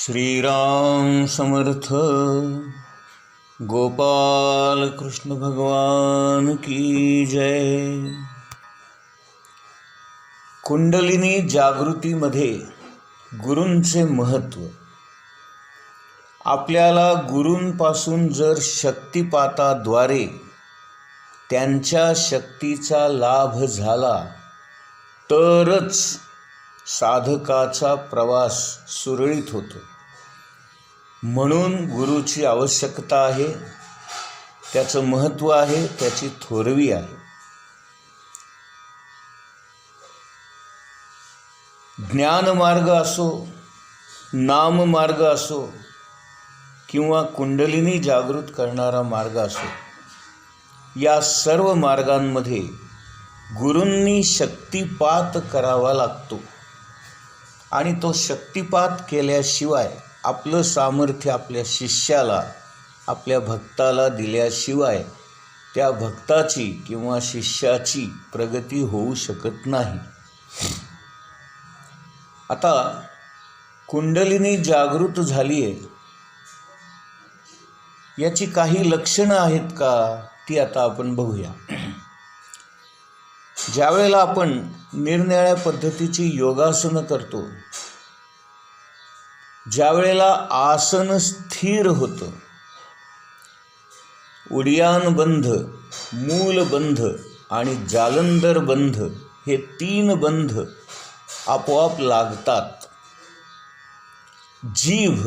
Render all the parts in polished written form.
श्रीराम समर्थ गोपाल कृष्ण भगवान की जय। कुंडलिनी जागृतीमध्ये गुरूंचे महत्त्व। आपल्याला गुरूंपासून जर शक्तिपाताद्वारे त्यांच्या शक्तीचा लाभ झाला तरच साधकाचा प्रवास सुरळीत होतो। म्हणून गुरुची आवश्यकता आहे, त्याचं महत्त्व आहे, त्याची थोरवी आहे। ज्ञान मार्ग असो, नाम मार्ग असो किंवा कुंडलिनी जागृत करणारा मार्ग असो, या सर्व मार्गांमध्ये गुरूंनी शक्तिपात करावा लागतो आणि तो शक्तिपात केल्याशिवाय आपलं सामर्थ्य आपल्या शिष्याला, आपल्या भक्ताला दिल्याशिवाय त्या भक्ताची किंवा शिष्याची प्रगती होऊ शकत नाही। आता कुंडलिनी जागृत झाली आहे, याची काही लक्षणं आहेत का ती आता आपण बघूया। ज्यावेळेला आपण निरनिराळ्या पद्धतीची योगासनं करतो, ज्यावेळेला आसन स्थिर होतं, उडियान बंध, मूल बंध आणि जालंधर बंध हे तीन बंध आपोआप लागतात। जीभ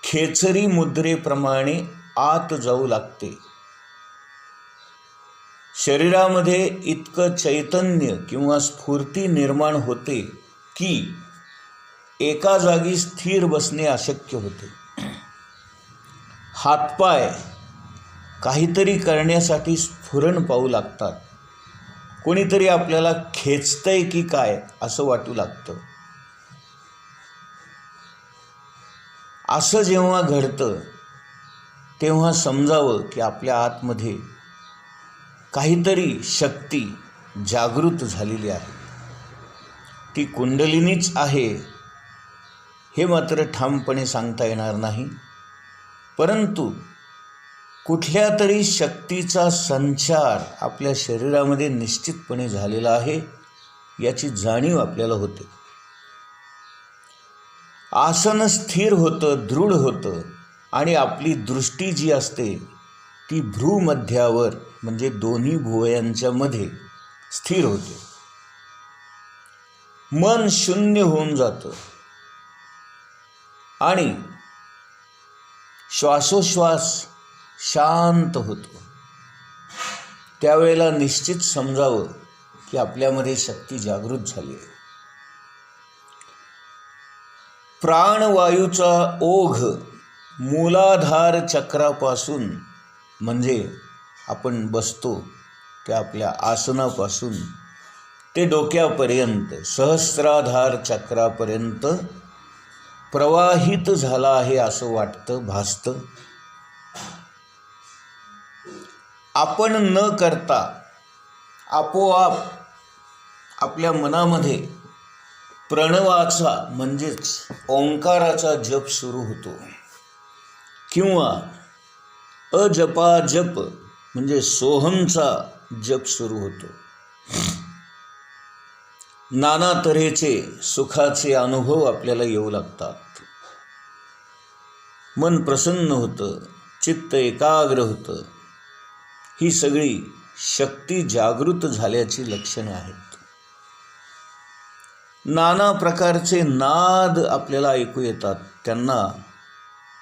खेचरी मुद्रेप्रमाणे आत जाऊ लागते। शरीरामध्ये इतकं चैतन्य किंवा स्फूर्ती निर्माण होते की एका जागी स्थिर बसणे अशक्य होते। हातपाय काहीतरी करण्यासाठी स्फुरण पाहू लागतात। कोणीतरी आपल्याला खेचतंय की काय असं वाटू लागतं। असं जेव्हा घडतं तेव्हा समजावं की आपल्या आतमध्ये काहीतरी शक्ती जागृत झालेली आहे, ती कुंडलिनीच आहे हे मात्र ठामपणे सांगता येणार नाही, परंतु कुठल्या तरी शक्तीचा संचार आपल्या शरीरामध्ये निश्चितपणे झालेला आहे याची जाणीव आपल्याला होते। आसन स्थिर होतं, दृढ होतं आणि आपली दृष्टी जी असते ती भ्रूमध्यावर म्हणजे दोन्ही भुवयांच्या मध्ये स्थिर होते। मन शून्य होऊन जातं आणि श्वासोश्वास शांत होतो। त्यावेळेला निश्चित समजावं की आपल्यामध्ये शक्ती जागृत झाली आहे। प्राणवायूचा ओघ मूलाधार चक्रापासून म्हणजे आपण बसतो त्या आपल्या आसनापासून ते डोक्यापर्यंत सहस्राधार चक्रापर्यंत प्रवाहित झाला आहे असं वाटतं, भासतं। आपण न करता आपोआप आपल्या मनामध्ये प्रणवाचा म्हणजेच ओंकाराचा जप सुरू होतो किंवा अजपा जप म्हणजे सोहमचा जप सुरू होतो। नाना तऱ्हेचे सुखाचे अनुभव आपल्याला येऊ लागतात। मन प्रसन्न होतं, चित्त एकाग्र होतं। ही सगळी शक्ती जागृत झाल्याची लक्षणे आहेत। नाना प्रकारचे नाद आपल्याला ऐकू येतात, त्यांना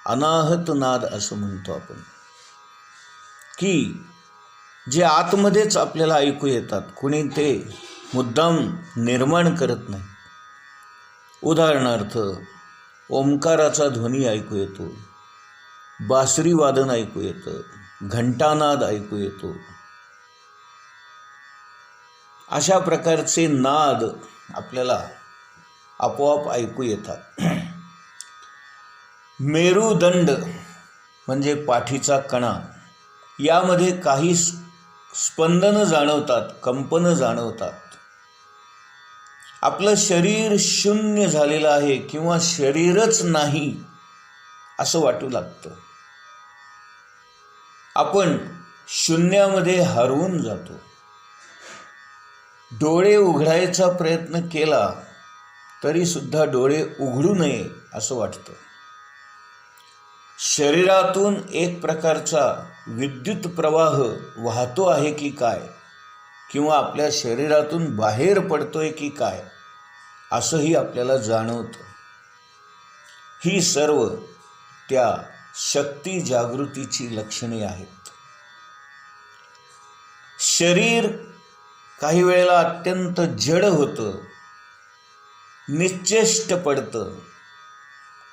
अनाहत नाद असं म्हणतो आपण, की जे आतमध्येच आपल्याला ऐकू येतात, कुणी ते मुद्दाम निर्माण करत नाही। उदाहरणार्थ ओंकाराचा ध्वनी ऐकू येतो, बासरी वादन ऐकू येतं, घंटानाद ऐकू येतो। अशा प्रकारचे नाद आपल्याला आपोआप ऐकू येतात। मेरुदंड म्हणजे पाठीचा कणा, यामध्ये काही स्पंदनं जाणवतात, कंपनं जाणवतात आपलं शरीर शून्य झालेलं आहे किंवा शरीरच नाही असं वाटू लागतं. आपण शून्यामध्ये हरवून जातो. डोळे उघडायचा प्रयत्न केला तरी सुद्धा डोळे उघडू नये असं वाटतं. शरीरातून एक प्रकारचा विद्युत प्रवाह वाहतो आहे की काय, किंवा आपल्या शरीरातून बाहेर पडतोय की काय असंही आपल्याला जाणवतं. ही सर्व त्या शक्ती जागृतीची लक्षणे आहेत. शरीर काही वेळेला अत्यंत जड होतं, निश्चेष्ट पडतं,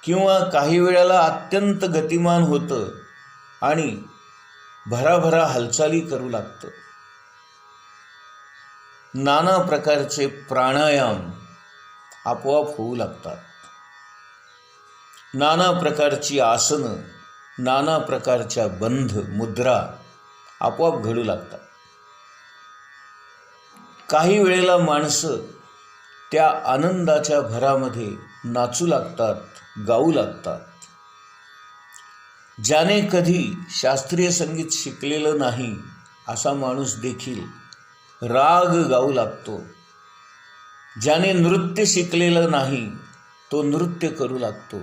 किंवा काही वेळेला अत्यंत गतिमान होतं आणि भराभरा हालचाली करू लागतं. नाना प्रकारचे प्राणायाम आपोआप होऊ लागतात. नाना प्रकारची आसनं, नाना प्रकारच्या बंध मुद्रा आपोआप घडू लागतात. काही वेळेला माणसं त्या आनंदाच्या भरामध्ये नाचू लागतात, गाऊ लागतात. ज्याने कधी शास्त्रीय संगीत शिकलेलं नाही असा माणूस देखील राग गाऊ लागतो. ज्याने नृत्य शिकलेलं नाही तो नृत्य करू लागतो.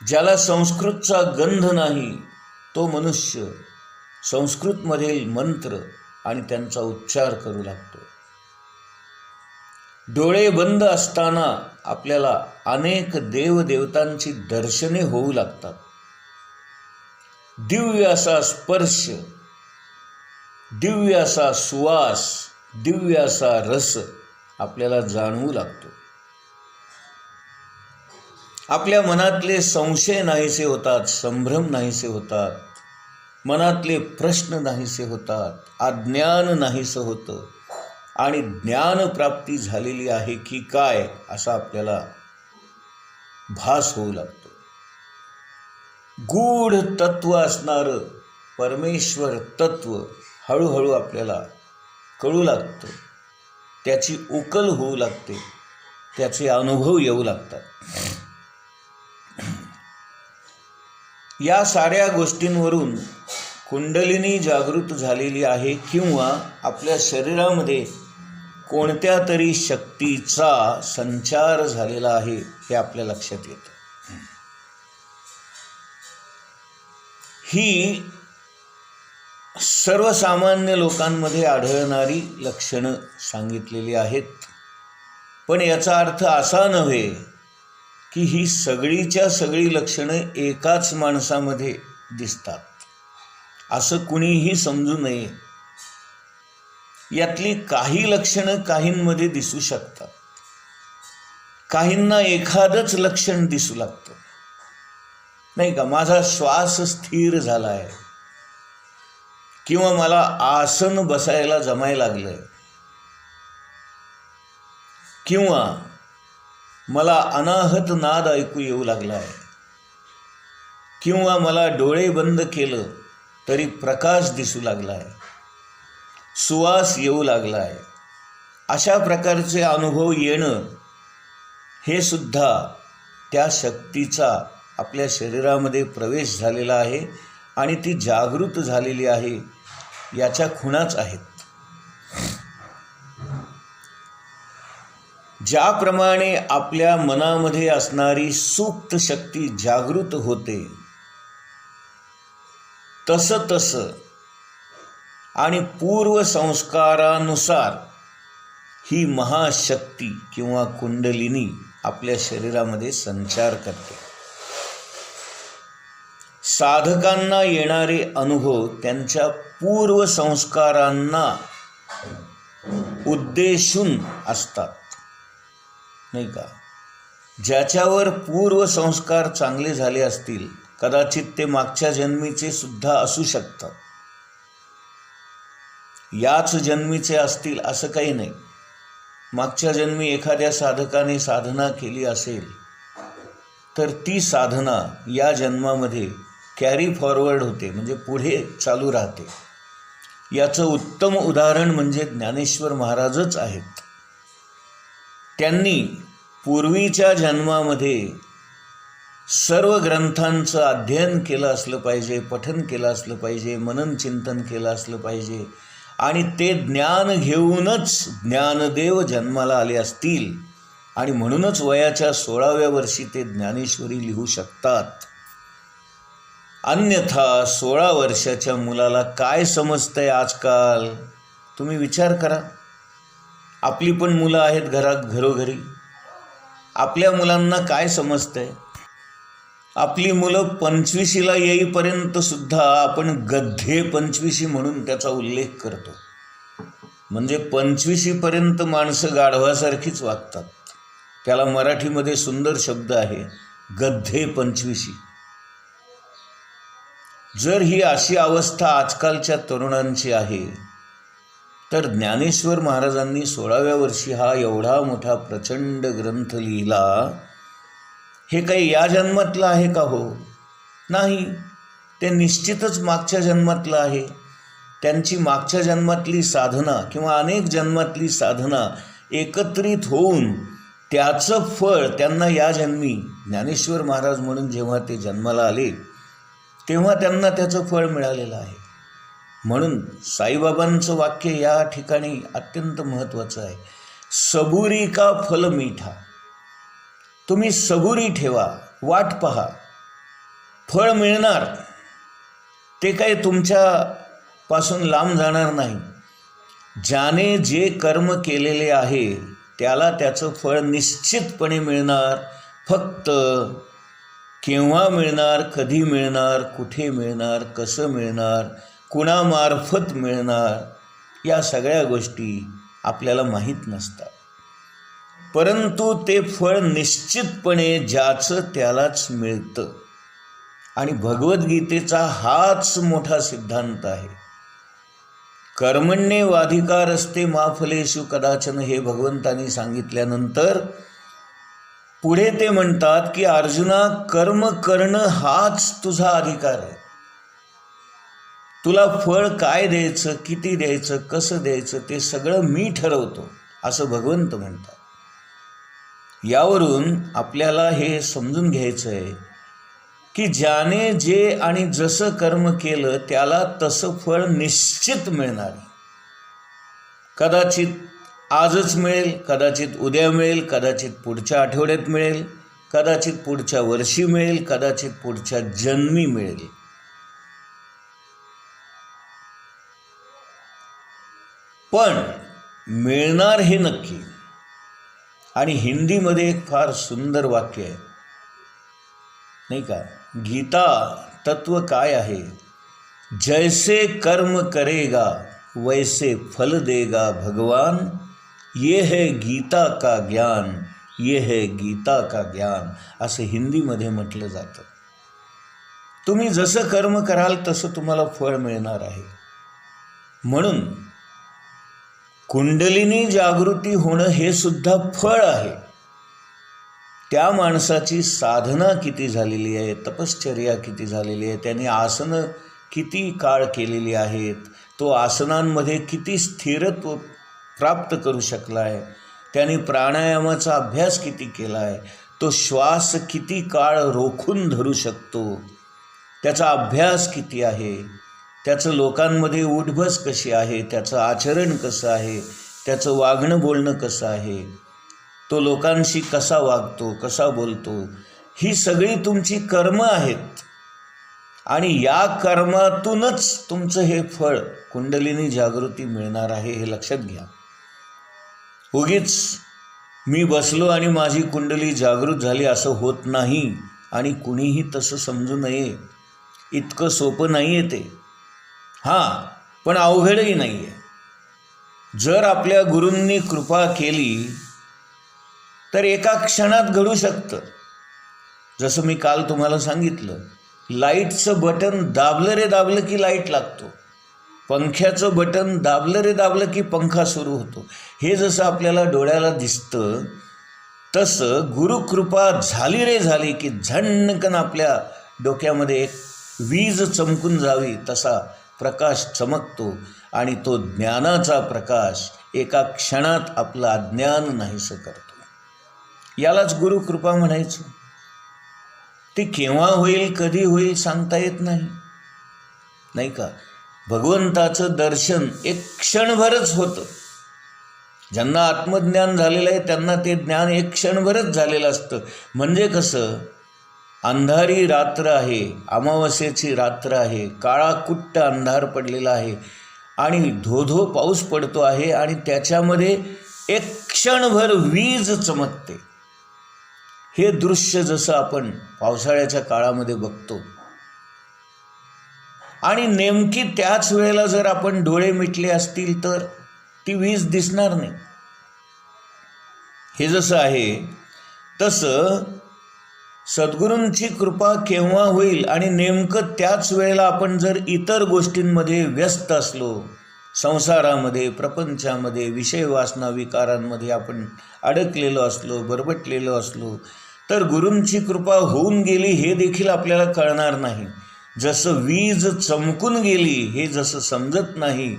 ज्याला संस्कृतचा गंध नाही तो मनुष्य संस्कृतमधील मंत्र आणि त्यांचा उच्चार करू लागतो. डोळे बंद असताना आपल्याला अनेक देवदेवतांची दर्शने होऊ लागतात. दिव्य असा स्पर्श, दिव्य असा सुवास, दिव्य असा रस आपल्याला जाणवू लागतो. आपल्या मनातले संशय नाहीसे होतात, संभ्रम नाहीसे होतात, मनातले प्रश्न नाहीसे होतात, अज्ञान नाहीसं होतं आणि ज्ञानप्राप्ती झालेली आहे की काय असा आपल्याला भास होऊ लागतो. गूढ तत्व असणारं परमेश्वर तत्व हळूहळू आपल्याला कळू लागतं. त्याची उकल होऊ लागते, त्याचे अनुभव येऊ लागतात. या साऱ्या गोष्टींवरून कुंडलिनी जागृत झालेली आहे किंवा आपल्या शरीरामध्ये कोणत्या तरी शक्तीचा संचार झालेला आहे हे आपल्या लक्षात येतं. ही सर्वसामान्य लोकांमध्ये आढळणारी लक्षणं सांगितलेली आहेत. पण याचा अर्थ असा नव्हे की ही सगळीच्या सगळी लक्षणं एकाच माणसामध्ये दिसतात असं कुणीही समजू नये. यातली काही लक्षणं काहींमध्ये दिसू शकतात. काहींना एखादंच लक्षण दिसू लागतं, नाही का, माझा श्वास स्थिर झाला आहे, किंवा मला आसन बसायला जमायला लागलंय, किंवा मला अनाहत नाद ऐकू येऊ लागला आहे, किंवा मला डोळे बंद केलं तरी प्रकाश दिसू लागला आहे, सुवास येऊ लागला आहे. अशा प्रकारचे अनुभव येणं हे सुद्धा त्या शक्तीचा आपल्या शरीरामध्ये प्रवेश झालेला आहे आणि ती जागृत झालेली आहे याच्या खुणाच आहेत. ज्याप्रमाणे आपल्या मनामध्ये असणारी सुप्त शक्ती जागृत होते तसं आणि पूर्वसंस्कारानुसार ही महाशक्ती किंवा कुंडलिनी आपल्या शरीरामध्ये संचार करते. साधकांना येणारे अनुभव त्यांच्या पूर्वसंस्कारांना उद्देशून असतात, नाही का. ज्याच्यावर पूर्वसंस्कार चांगले झाले असतील कदाचित ते मागच्या जन्मीचे सुद्धा असू शकतात. याच जन्मीचे असतील असं काही नाही. मागच्या जन्मी एखाद्या साधकाने साधना केली असेल तर ती साधना या जन्मामध्ये कॅरी फॉरवर्ड होते, म्हणजे पुढे चालू राहते. याचं उत्तम उदाहरण म्हणजे ज्ञानेश्वर महाराजच आहेत. त्यांनी पूर्वीच्या जन्मामध्ये सर्व ग्रंथांचं अध्ययन केलं असलं पाहिजे, पठन केलं असलं पाहिजे, मनन चिंतन केलं असलं पाहिजे आणि ते ज्ञान घेऊनच ज्ञानदेव जन्माला आले असतील आणि म्हणूनच वयाच्या 16व्या वर्षी ते ज्ञानेश्वरी लिहू शकतात. अन्यथा 16 वर्षाच्या मुलाला काय समजतंय आजकाल? तुम्ही विचार करा. आपली पण मुलं आहेत घरोघरी. आपल्या मुलांना काय समजतंय? आपली मुलं 25शीला येईपर्यंत सुद्धा आपण गद्धे 25शी म्हणून त्याचा उल्लेख करतो. म्हणजे 25शीपर्यंत माणसं गाढवासारखीच वागतात. त्याला मराठीमध्ये सुंदर शब्द आहे, गद्धे 25शी. जर ही अशी अवस्था आजकालच्या तरुणांची आहे तर ज्ञानेश्वर महाराजांनी 16व्या वर्षी हा एवढा मोठा प्रचंड ग्रंथ लिहिला, हे काही या जन्मातलं आहे का हो? नाही, ते निश्चितच मागच्या जन्मातलं आहे. त्यांची मागच्या जन्मातली साधना किंवा अनेक जन्मातली साधना एकत्रित होऊन त्याचं फळ त्यांना या जन्मी ज्ञानेश्वर महाराज म्हणून जेव्हा ते जन्माला आले तेव्हा त्यांना त्याचं फळ मिळालेलं आहे. म्हणून साईबाबांचं वाक्य या ठिकाणी अत्यंत महत्त्वाचं आहे, सबुरी का फल मीठा. तुम्ही सबुरी ठेवा, वाट पहा, फळ मिळणार. ते काही तुमच्यापासून लांब जाणार नाही. ज्याने जे कर्म केलेले आहे त्याला त्याचं फळ निश्चितपणे मिळणार. फक्त केव्हा मिळणार, कधी मिळणार, कुठे मिळणार, कसं मिळणार, कुणामार्फत मिळणार, या सगळ्या गोष्टी आपल्याला माहीत नसतात. परंतु ते फळ निश्चितपणे ज्याचं त्यालाच मिळतं. आणि भगवद्गीतेचा हाच मोठा सिद्धांत आहे. कर्मण्येवाधिकारस्ते मा फलेषु कदाचन हे भगवंतांनी सांगितल्यानंतर पुढे ते म्हणतात की अर्जुना, कर्म करणं हाच तुझा अधिकार आहे. तुला फळ काय द्यायचं, किती द्यायचं, कसं द्यायचं ते सगळं मी ठरवतो, असं भगवंत म्हणतात. यावरून आपल्याला हे समजून घ्यायचं आहे की ज्याने जे आणि जसं कर्म केलं त्याला तसं फळ निश्चित मिळणार. कदाचित आजच मिळेल, कदाचित उद्या मिळेल, कदाचित पुढच्या आठवड्यात मिळेल, कदाचित पुढच्या वर्षी मिळेल, कदाचित पुढच्या जन्मी मिळेल. पण मिळणार हे नक्की. आणि हिंदीमध्ये एक फार सुंदर वाक्य आहे, नाही का? गीता तत्व काय आहे? जैसे कर्म करेगा वैसे फल देगा भगवान, ये है गीता का ज्ञान, ये है गीता का ज्ञान, असं हिंदीमध्ये म्हटलं जातं. तुम्ही जसं कर्म कराल तसं तुम्हाला फळ मिळणार आहे. म्हणून कुंडलिनी जागृती होणं हे सुद्धा फळ आहे. त्या माणसाची साधना किती झालेली आहे, तपश्चर्या किती झालेली आहे, त्याने आसनं किती काळ केलेली आहेत, तो आसनांमध्ये किती स्थिरत्व प्राप्त करू शकला आहे, त्याने प्राणायामाचा अभ्यास किती केला आहे, तो श्वास किती काळ रोखून धरू शकतो, त्याचा अभ्यास किती आहे, त्याचं लोकांमध्ये उठबस कशी आहे, त्याचं आचरण कसं आहे, त्याचं वागणं बोलणं कसं आहे, तो लोकांशी कसा वागतो, कसा बोलतो, ही सगळी तुमची कर्म आहेत. आणि या कर्मातूनच तुमचं हे फळ कुंडलिनी जागृती मिळणार आहे, हे लक्षात घ्या. उगीच मी बसलो आणि माझी कुंडली जागृत झाली असं होत नाही. आणि कुणीही तसं समजू नये, इतकं सोपं नाही आहे ते. हां, पण अवघडही नाही आहे. जर आपल्या गुरूंनी कृपा केली तर एका क्षणात घडू शकतं. जसं मी काल तुम्हाला सांगितलं, लाईटचं बटन दाबलं रे दाबलं की लाईट लागतो, पंख्याचं बटन दाबलं रे दाबलं की पंखा सुरू होतो. हे जसं आपल्याला डोळ्याला दिसतं तसं गुरुकृपा झाली रे झाली की झणकन आपल्या डोक्यामध्ये एक वीज चमकून जावी तसा प्रकाश चमकतो आणि तो ज्ञानाचा प्रकाश एका क्षणात आपलं अज्ञान नाहीसं करतो. यालाच गुरुकृपा म्हणायचं. ती केव्हा होईल, कधी होईल सांगता येत नाही, नाही का. भगवंताचं दर्शन एक क्षणभरच होतं. ज्यांना आत्मज्ञान झालेलं आहे त्यांना ते ज्ञान एक क्षणभरच झालेलं असतं. म्हणजे कसं, अंधारी रात्र आहे, अमावस्येची रात्र आहे, काळाकुट्ट अंधार पडलेला आहे आणि धोधो पाऊस पडतो आहे आणि त्याच्यामध्ये एक क्षणभर वीज चमकते. हे दृश्य जसं आपण पावसाळ्याच्या काळामध्ये बघतो आणि नेमकी त्याच वेळेला जर आपण डोळे मिटले असतील तर ती वीज दिसणार नाही. हे जसं आहे तसं सद्गुरूंची कृपा केव्हा होईल आणि नेमकं त्याच वेळेला आपण जर इतर गोष्टींमध्ये व्यस्त असलो, संसारामध्ये, प्रपंचामध्ये, विषय वासना विकारांमध्ये आपण अडकलेलो असलो, बरबटलेलो असलो, तर गुरूंची कृपा होऊन गेली हे देखील आपल्याला कळणार नाही. जसं वीज चमकून गेली हे जसं समजत नाही,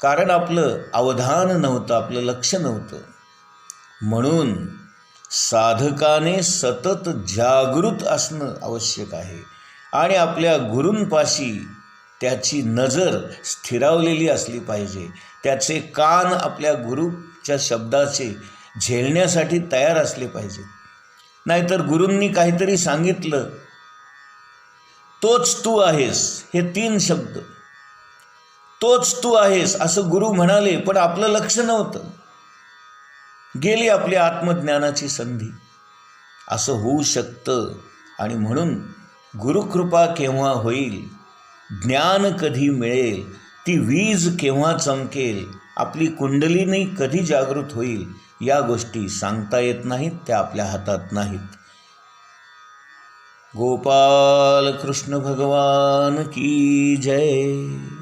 कारण आपलं अवधान नव्हतं, आपलं लक्ष नव्हतं. म्हणून साधकाने सतत जागृत असणं आवश्यक आहे आणि आपल्या गुरूंपाशी त्याची नजर स्थिरावलेली असली पाहिजे. त्याचे कान आपल्या गुरूच्या शब्दाचे झेलण्यासाठी तयार असले पाहिजे. नाहीतर गुरूंनी काहीतरी सांगितलं, तोच तू आहेस, हे 3 शब्द, तोच तू आहेस असं गुरु म्हणाले, पण आपलं लक्ष नव्हतं, गेली आपली आत्मज्ञानाची संधी. असं होऊ शकतं. आणि म्हणून गुरुकृपा केव्हा होईल, ज्ञान कधी मिळेल, ती वीज केव्हा चमकेल, आपली कुंडलिनी कधी जागृत होईल, या गोष्टी सांगता येत नाहीत, त्या आपल्या हातात नाहीत. गोपाल कृष्ण भगवान की जय.